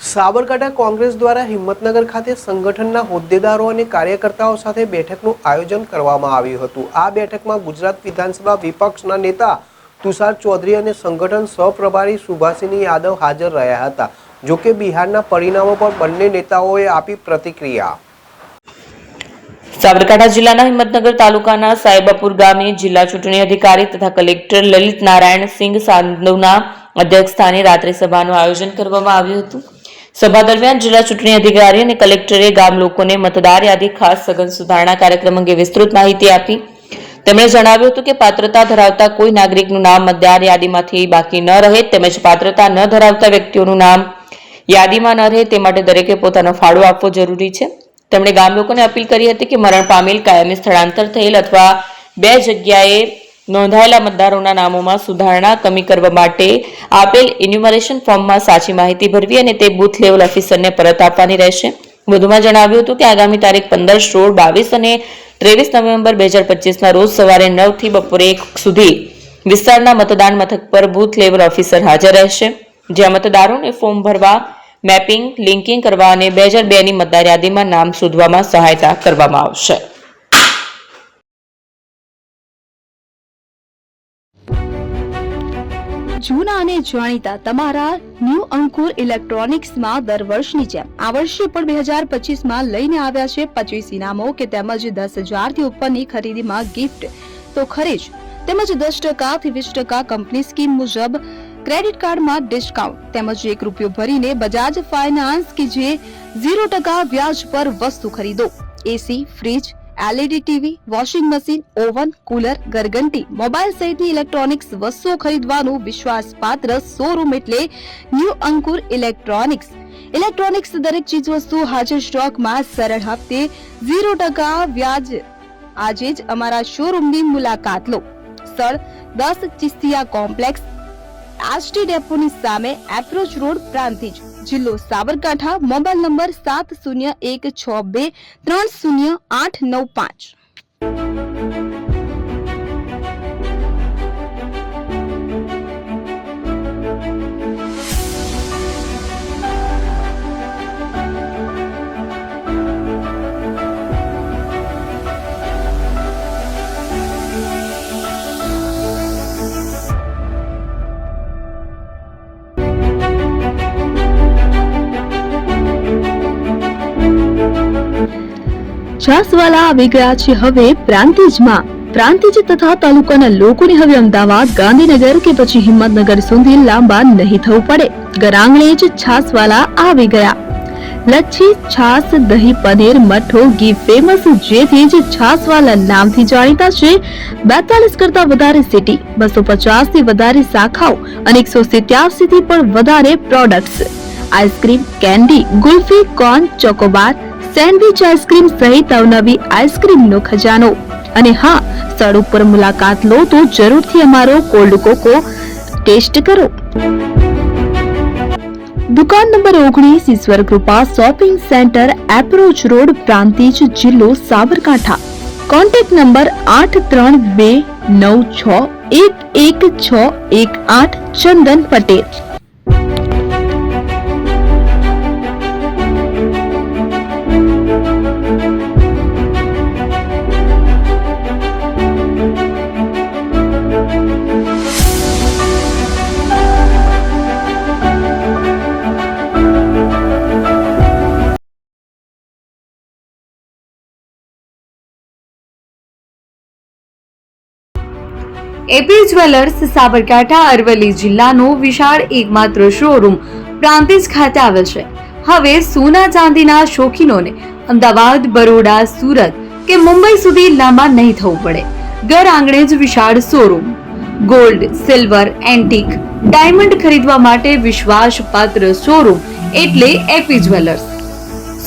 સાબરકાંઠા કોંગ્રેસ દ્વારા હિંમતનગર ખાતે સંગઠનના હોદ્દેદારો અને કાર્યકર્તાઓ સાથે બેઠકનું આયોજન કરવામાં આવ્યું હતું। આ બેઠકમાં ગુજરાત વિધાનસભા વિપક્ષના નેતા તુષાર ચૌધરી અને સંગઠન સહપ્રભારી સુભાષિની યાદવ હાજર રહ્યા હતા। જો કે બિહારના પરિણામો પર બંને નેતાઓએ આપી પ્રતિક્રિયા। સાબરકાંઠા જિલ્લાના હિંમતનગર તાલુકાના સાહેબાપુર ગામે જિલ્લા ચૂંટણી અધિકારી તથા કલેક્ટર લલિત નારાયણ સિંહ સાંધવના અધ્યક્ષસ્થાને રાત્રિ સભાનું આયોજન કરવામાં આવ્યું હતું। સભા દરમિયાન જિલ્લા ચૂંટણી અધિકારી અને કલેક્ટરે ગામ લોકોને મતદાર યાદી ખાસ સઘન સુધારણા કાર્યક્રમ અંગે વિસ્તૃત માહિતી આપી। તેમણે જણાવ્યું હતું કે પાત્રતા ધરાવતા કોઈ નાગરિકનું નામ મતદાર યાદીમાંથી બાકી ન રહે તેમજ પાત્રતા ન ધરાવતા વ્યક્તિઓનું નામ યાદીમાં ન રહે તે માટે દરેકે પોતાનો ફાળો આપવો જરૂરી છે। તેમણે ગામ લોકોને અપીલ કરી હતી કે મરણ પામેલ, કાયમી સ્થળાંતર થયેલ અથવા બે જગ્યાએ નોંધાયેલા મતદારોના નામોમાં સુધારણા કમી કરવા માટે આપેલ ઇન્યુમરેશન ફોર્મમાં સાચી માહિતી ભરવી અને તે બૂથ લેવલ ઓફિસરને પરત આપવાની રહેશે। વધુમાં જણાવ્યું હતું કે આગામી તારીખ 15, 16, 22 અને 23 નવેમ્બર 2025ના રોજ સવારે 9 થી બપોરે 1 સુધી વિસ્તારના મતદાન મથક પર બૂથ લેવલ ઓફિસર હાજર રહેશે, જ્યાં મતદારોને ફોર્મ ભરવા, મેપિંગ, લિંકિંગ કરવા અને 2002ની મતદાર યાદીમાં નામ શોધવામાં સહાયતા કરવામાં આવશે। જૂના અને જાણીતા તમારા ન્યૂ અંકુર ઇલેક્ટ્રોનિક્સમાં દર વર્ષની જેમ આ વર્ષે પણ 2025માં લઈને આવ્યા છે 25 ઇનામો કે તેમજ 10,000 થી ઉપરની ખરીદીમાં ગિફ્ટ તો ખરી જ, તેમજ 10% થી 20% કંપની સ્કીમ મુજબ ક્રેડિટ કાર્ડમાં ડિસ્કાઉન્ટ તેમજ ₹1 ભરીને બજાજ ફાઇનાન્સ કે જે 0% વ્યાજ પર વસ્તુ ખરીદો। AC, fridge, LED TV, washing machine, oven, cooler, ગરગંટી, મોબાઈલ સહિતની ઇલેક્ટ્રોનિક્સ વસ્તુઓ ખરીદવાનું વિશ્વાસપાત્ર શોરૂમ એટલે ન્યૂ અંકુર ઇલેક્ટ્રોનિક્સ। ઇલેક્ટ્રોનિક્સ દરેક ચીજ વસ્તુ હાજર સ્ટોકમાં સરળ હપ્તે 0% વ્યાજ। આજે જ અમારા શોરૂમની મુલાકાત લો। સ્થળ 10 ચિસ્તિયા કોમ્પ્લેક્સ, આરટી ડેપોની સામે, એપ્રોચ રોડ, પ્રાંતિજ, જિલ્લો સાબરકાંઠા। Mobile number 7016230895। છાસવાલા આવી ગયા છે હવે પ્રાંતિજમાં। પ્રાંતિજ તથા તાલુકાના લોકોને હવે અમદાવાદ, ગાંધીનગર કે પછી હિંમતનગર સુધી લાંબા નહીં થવું પડે। ઘર આંગણે જ છાસવાલા આવી ગયા। લચ્છી, છાસ, દહીં, પનીર, મઠો, ઘી ફેમસ, જેથી જ છાસવાલા નામથી જાણીતા છે। 42 કરતા વધારે સિટી, 250 થી વધારે શાખાઓ અને 187 થી પણ વધારે products. Ice cream, candy, kulfi, corn, Chocobar, sandwich ice cream સહિત અવનવી આઈસ્ક્રીમનો ખજાનો। અને હા, સ્થળ ઉપર મુલાકાત લો તો જરૂરથી અમારો કોલ્ડ કોકો ટેસ્ટ કરો। દુકાન number 19, Ishwar Krupa shopping centre, approach road, Prantij, જિલ્લો Sabarkantha. Contact number 8329611618 Chandan Patel. AP jewellers Sabarkantha Aravalli જિલ્લાનો વિશાળ એકમાત્ર શોરૂમ પ્રાંતિજ ખાતે આવેલ છે। હવે સોના ચાંદીના શોખીનોને અમદાવાદ, બરોડા, સુરત કે મુંબઈ સુધી લાંબા નહીં થવું પડે। ઘર આંગણે જ વિશાળ showroom. Gold, silver, antique, diamond ખરીદવા માટે વિશ્વાસપાત્ર શોરૂમ એટલે એપી જ્વેલર્સ।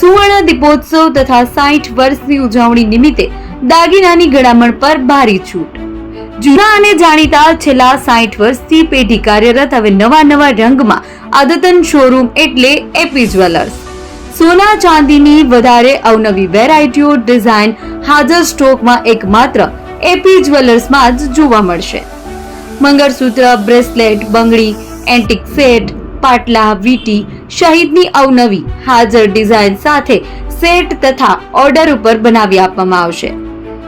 સુવર્ણ દીપોત્સવ તથા 60 વર્ષની ઉજવણી નિમિત્તે દાગીનાની ગળામણ પર ભારી છૂટ। જૂના અને જાણીતા છેલ્લા 60 વર્ષથી પેઢી કાર્યરત હવે નવા રંગમાં અદ્યતન શોરૂમ એટલે એપી જ્વેલર્સ। સોના ચાંદીની વધારે અવનવી વેરાયટીઓ, ડિઝાઇન હાજર સ્ટોકમાં એકમાત્ર એપી જ્વેલર્સમાં જ જોવા મળશે। મંગળસૂત્ર, બ્રેસલેટ, બંગડી, એન્ટિક સેટ, પાટલા, વીટી, સહિતની અવનવી હાજર ડિઝાઇન સાથે સેટ તથા ઓર્ડર ઉપર બનાવી આપવામાં આવશે.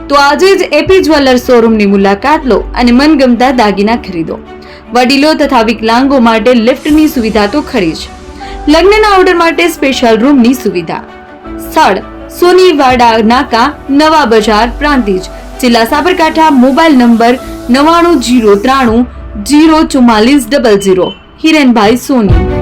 તો આજે જ એપી જ્વેલર્સ શોરૂમની મુલાકાત લો અને મનગમતા દાગીના ખરીદો. વડીલો તથા વિકલાંગો માટે લિફ્ટની સુવિધા તો ખરી જ. લગ્નના ઓર્ડર માટે સ્પેશિયલ રૂમની સુવિધા. સ્થળ સોનીવાડા નાકા, નવા બજાર, પ્રાંતિજ, જિલ્લા સાબરકાંઠા. Mobile number 9903304400. હિરેનભાઈ સોની.